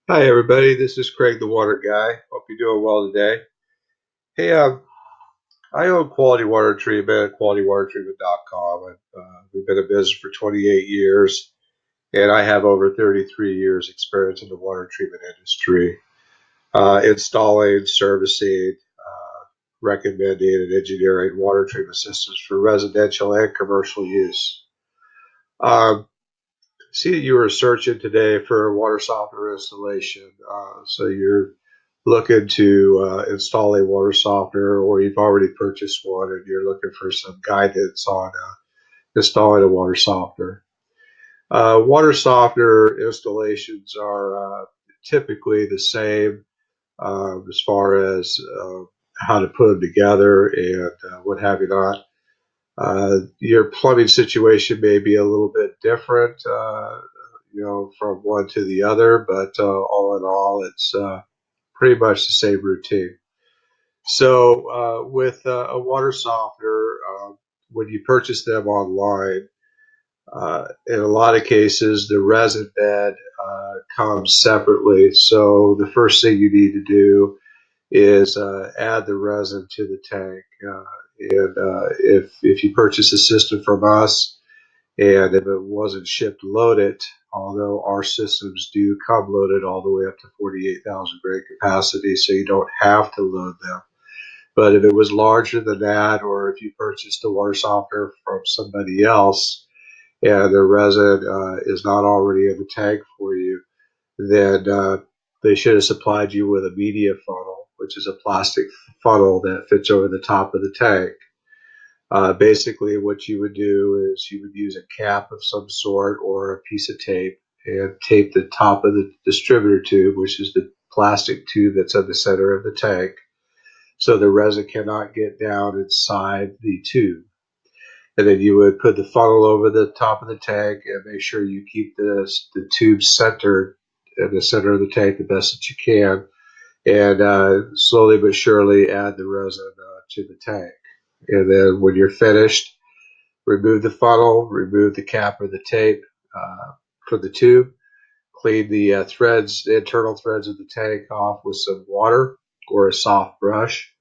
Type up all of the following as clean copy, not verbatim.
Hi, everybody. This is Craig, the Water Guy. Hope you're doing well today. Hey, I own Quality Water Treatment at qualitywatertreatment.com. We've been in business for 28 years, and I have over 33 years experience in the water treatment industry, installing, servicing, recommending, and engineering water treatment systems for residential and commercial use. Um, See that you were searching today for a water softener installation. So you're looking to install a water softener, or you've already purchased one and you're looking for some guidance on installing a water softener. Water softener installations are typically the same as far as how to put them together and what have you not. Your plumbing situation may be a little bit different, from one to the other, but all in all, it's pretty much the same routine. So, with a water softener, when you purchase them online, in a lot of cases, the resin bed comes separately. So, the first thing you need to do is add the resin to the tank. And if you purchase a system from us, and if it wasn't shipped loaded, although our systems do come loaded all the way up to 48,000 grain capacity, so you don't have to load them. But if it was larger than that, or if you purchased a water softener from somebody else and the resin is not already in the tank for you, then they should have supplied you with a media funnel, which is a plastic funnel that fits over the top of the tank. Basically, what you would do is you would use a cap of some sort or a piece of tape and tape the top of the distributor tube, which is the plastic tube that's at the center of the tank, so the resin cannot get down inside the tube. And then you would put the funnel over the top of the tank and make sure you keep the tube centered in the center of the tank the best that you can, and slowly but surely add the resin to the tank. And then when you're finished, remove the funnel, remove the cap or the tape for the tube, clean the threads, the internal threads of the tank off with some water or a soft brush.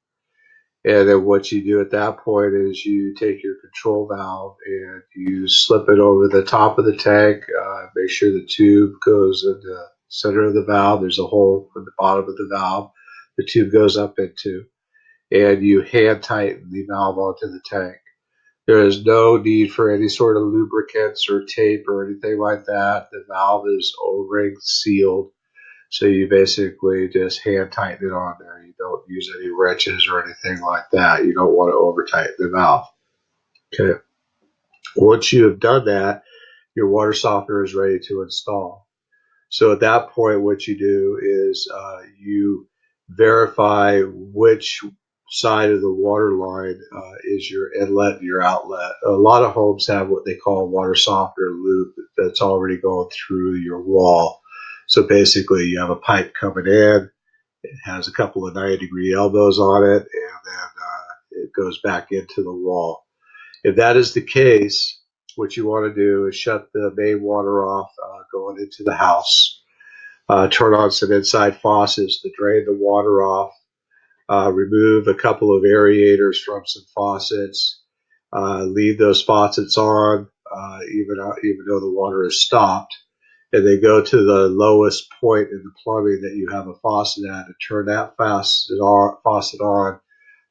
And then what you do at that point is you take your control valve and you slip it over the top of the tank. Make sure the tube goes in the center of the valve. There's a hole in the bottom of the valve the tube goes up into. And you hand tighten the valve onto the tank. There is no need for any sort of lubricants or tape or anything like that. The valve is O-ring sealed, so you basically just hand tighten it on there. You don't use any wrenches or anything like that. You don't want to over tighten the valve. Okay. Once you have done that, your water softener is ready to install. So at that point, what you do is you verify which side of the water line is your inlet and your outlet. A lot of homes have what they call a water softener loop that's already going through your wall. So basically, you have a pipe coming in. It has a couple of 90-degree elbows on it, and then it goes back into the wall. If that is the case, what you want to do is shut the main water off going into the house. Turn on some inside faucets to drain the water off. Remove a couple of aerators from some faucets. Leave those faucets on, even though the water is stopped. And then go to the lowest point in the plumbing that you have a faucet at, and turn that faucet on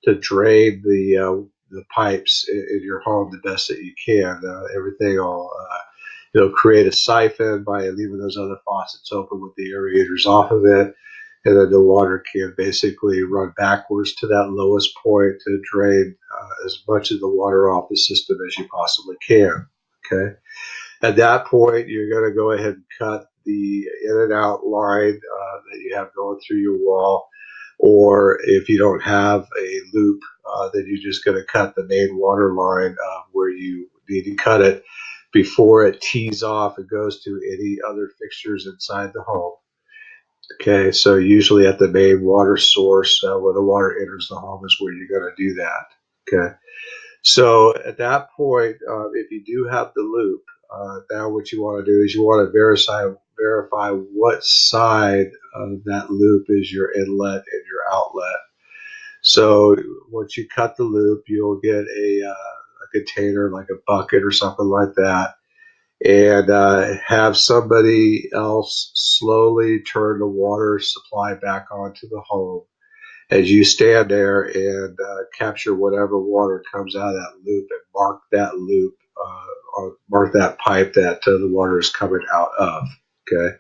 to drain the pipes in your home the best that you can. Everything will create a siphon by leaving those other faucets open with the aerators off of it, and then the water can basically run backwards to that lowest point to drain as much of the water off the system as you possibly can. Okay. At that point, you're going to go ahead and cut the in and out line that you have going through your wall. Or if you don't have a loop, then you're just going to cut the main water line where you need to cut it before it tees off and goes to any other fixtures inside the home. Okay, so usually at the main water source where the water enters the home is where you're going to do that. Okay, so at that point, if you do have the loop, now what you want to do is you want to verify what side of that loop is your inlet and your outlet. So once you cut the loop, you'll get a container like a bucket or something like that, and have somebody else slowly turn the water supply back onto the home as you stand there and capture whatever water comes out of that loop and mark that loop, or mark that pipe that the water is coming out of. Okay.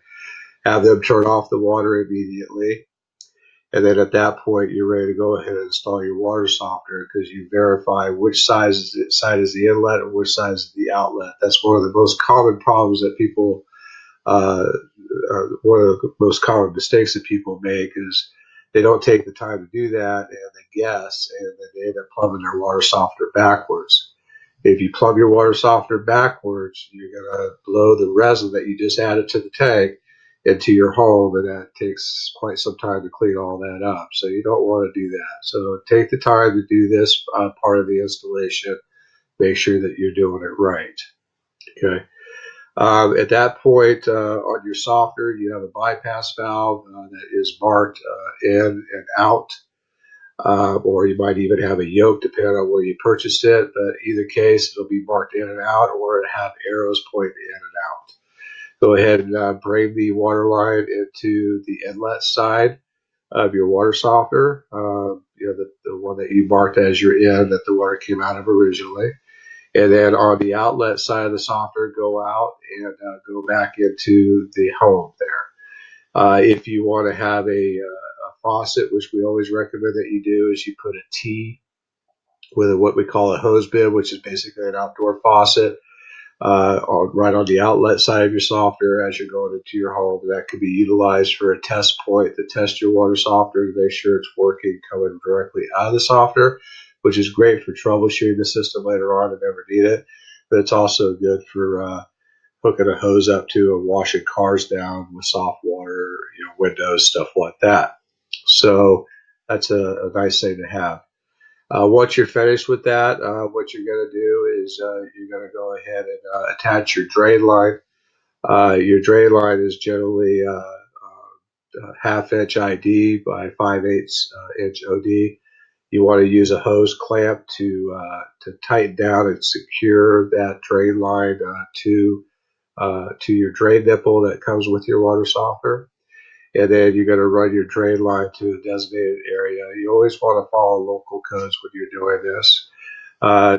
Have them turn off the water immediately. And then at that point, you're ready to go ahead and install your water softener because you verify which side is the inlet and which side is the outlet. That's one of the most common problems that people, one of the most common mistakes that people make is they don't take the time to do that and they guess and then they end up plumbing their water softener backwards. If you plumb your water softener backwards, you're going to blow the resin that you just added to the tank into your home, and that takes quite some time to clean all that up. So you don't want to do that. So take the time to do this part of the installation. Make sure that you're doing it right. Okay. At that point, on your softener, you have a bypass valve that is marked in and out, or you might even have a yoke depending on where you purchased it. But either case, it'll be marked in and out, or it'll have arrows pointing in and out. Go ahead and bring the water line into the inlet side of your water softener, the one that you marked as your in that the water came out of originally. And then on the outlet side of the softener, go out and go back into the home there. If you want to have a faucet, which we always recommend that you do, is you put a T with what we call a hose bib, which is basically an outdoor faucet, right on the outlet side of your softener as you're going into your home. That could be utilized for a test point to test your water softener to make sure it's working coming directly out of the softener, which is great for troubleshooting the system later on if ever need it. But it's also good for hooking a hose up to and washing cars down with soft water, windows, stuff like that. So that's a nice thing to have. Once you're finished with that, what you're going to do is you're going to go ahead and attach your drain line. Your drain line is generally half-inch ID by 5/8 inch OD. You want to use a hose clamp to tighten down and secure that drain line to your drain nipple that comes with your water softener. And then you're going to run your drain line to a designated area. You always want to follow local codes when you're doing this.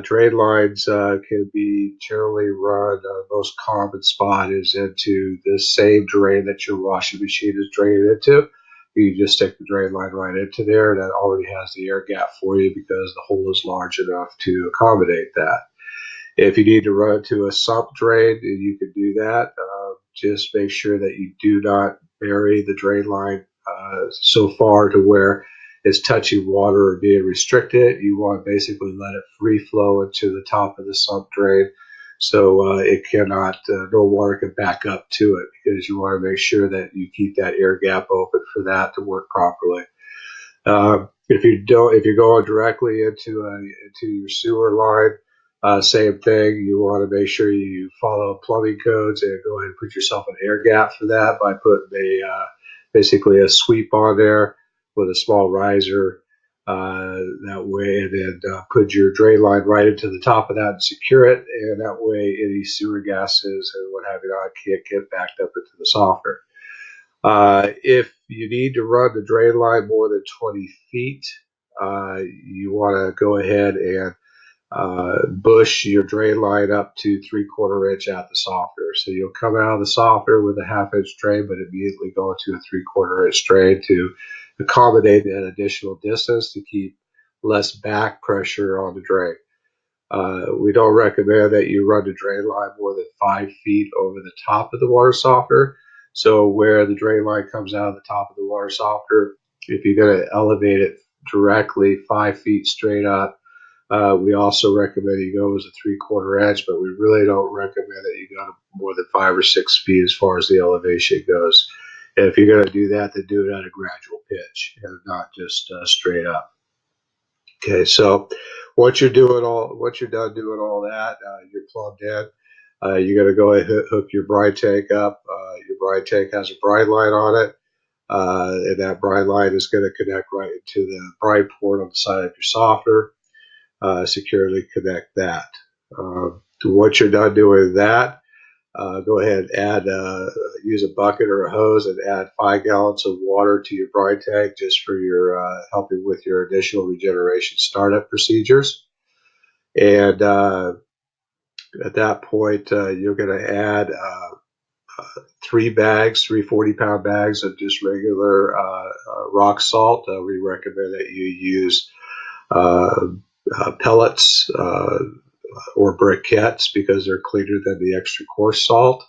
Drain lines can be generally run. Most common spot is into the same drain that your washing machine is draining into. You just stick the drain line right into there, and that already has the air gap for you because the hole is large enough to accommodate that. If you need to run to a sump drain, you can do that. Just make sure that you do not bury the drain line so far to where it's touching water or being restricted. You want to basically let it free flow into the top of the sump drain so it cannot, no water can back up to it because you want to make sure that you keep that air gap open for that to work properly. If you're going directly into your sewer line, same thing. You want to make sure you follow plumbing codes and go ahead and put yourself an air gap for that by putting basically a sweep on there with a small riser. That way, and then put your drain line right into the top of that and secure it. And that way, any sewer gases and what have you can't get backed up into the softener. If you need to run the drain line more than 20 feet, you want to go ahead and bush your drain line up to 3/4 inch at the softener. So you'll come out of the softener with a half-inch drain, but immediately go into a 3/4 inch drain to accommodate that additional distance to keep less back pressure on the drain. We don't recommend that you run the drain line more than 5 feet over the top of the water softener. So where the drain line comes out of the top of the water softener, if you're going to elevate it directly 5 feet straight up, we also recommend you go as a 3/4 inch, but we really don't recommend that you go to more than 5 or 6 feet as far as the elevation goes. And if you're going to do that, then do it at a gradual pitch and not just straight up. Okay, so once you're done doing all that, you're plugged in. You got to go ahead and hook your brine tank up. Your brine tank has a brine line on it, and that brine line is going to connect right into the brine port on the side of your softener. Securely connect that. Once you're done doing that, go ahead and add, use a bucket or a hose and add 5 gallons of water to your brine tank just for your helping with your initial regeneration startup procedures. And at that point, you're going to add 3 40-pound bags of just regular rock salt. We recommend that you use pellets or briquettes because they're cleaner than the extra coarse salt.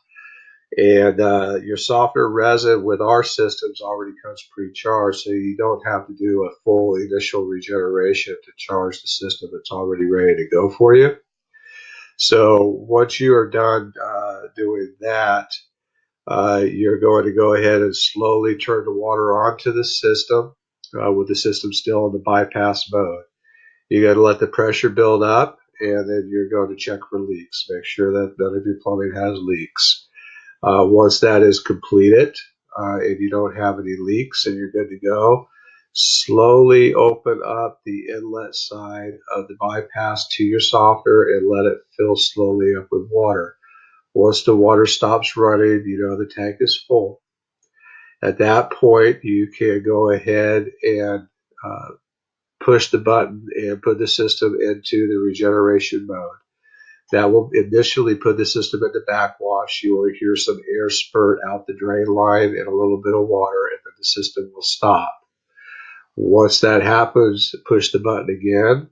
And your softener resin with our systems already comes pre-charged, so you don't have to do a full initial regeneration to charge the system. It's already ready to go for you. So once you are done doing that, you're going to go ahead and slowly turn the water onto the system with the system still in the bypass mode. You got to let the pressure build up, and then you're going to check for leaks. Make sure that none of your plumbing has leaks. Once that is completed, and you don't have any leaks and you're good to go, slowly open up the inlet side of the bypass to your softener and let it fill slowly up with water. Once the water stops running, you know the tank is full. At that point, you can go ahead and push the button and put the system into the regeneration mode. That will initially put the system into backwash. You will hear some air spurt out the drain line and a little bit of water, and then the system will stop. Once that happens, push the button again,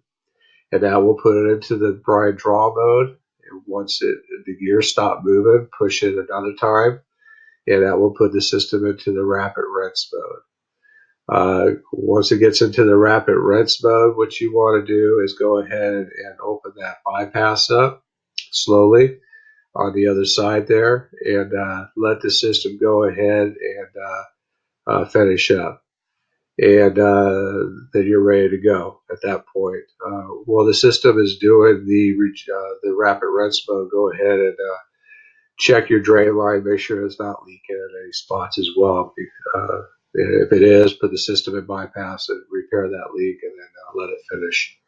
and that will put it into the brine draw mode. And once the gears stop moving, push it another time, and that will put the system into the rapid rinse mode. Once it gets into the rapid rinse mode, what you want to do is go ahead and open that bypass up slowly on the other side there and let the system go ahead and finish up. And then you're ready to go at that point. While the system is doing the rapid rinse mode, go ahead and check your drain line, make sure it's not leaking in any spots as well. If it is, put the system in bypass and repair that leak and then let it finish.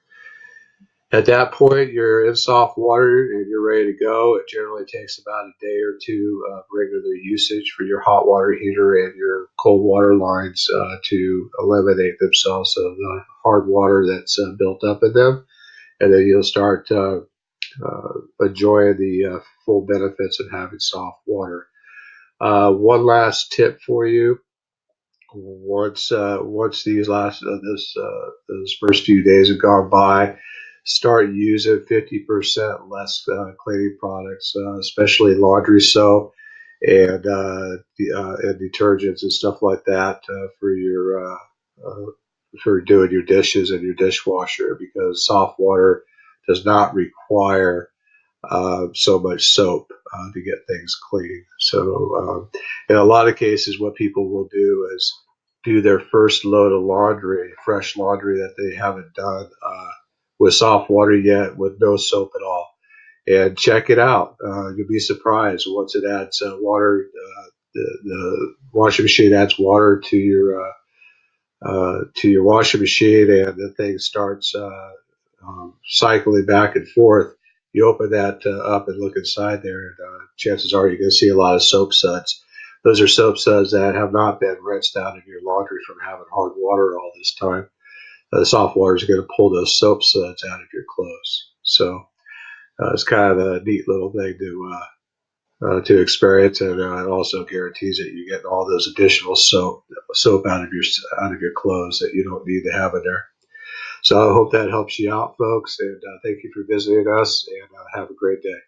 At that point, you're in soft water and you're ready to go. It generally takes about a day or two of regular usage for your hot water heater and your cold water lines to eliminate themselves of the hard water that's built up in them. And then you'll start enjoying the full benefits of having soft water. One last tip for you. Once these those first few days have gone by, start using 50% less cleaning products, especially laundry soap and detergents and stuff like that for doing your dishes and your dishwasher, because soft water does not require so much soap to get things clean. So in a lot of cases, what people will do is do their first load of laundry, fresh laundry that they haven't done with soft water yet, with no soap at all. And check it out. You'll be surprised once it adds water. The washing machine adds water to your washing machine, and the thing starts cycling back and forth. You open that up and look inside there, and chances are you're going to see a lot of soap suds. Those are soap suds that have not been rinsed out of your laundry from having hard water all this time. The soft water is going to pull those soap suds out of your clothes. So it's kind of a neat little thing to experience, and it also guarantees that you get all those additional soap out of your clothes that you don't need to have in there. So I hope that helps you out, folks, and thank you for visiting us, and have a great day.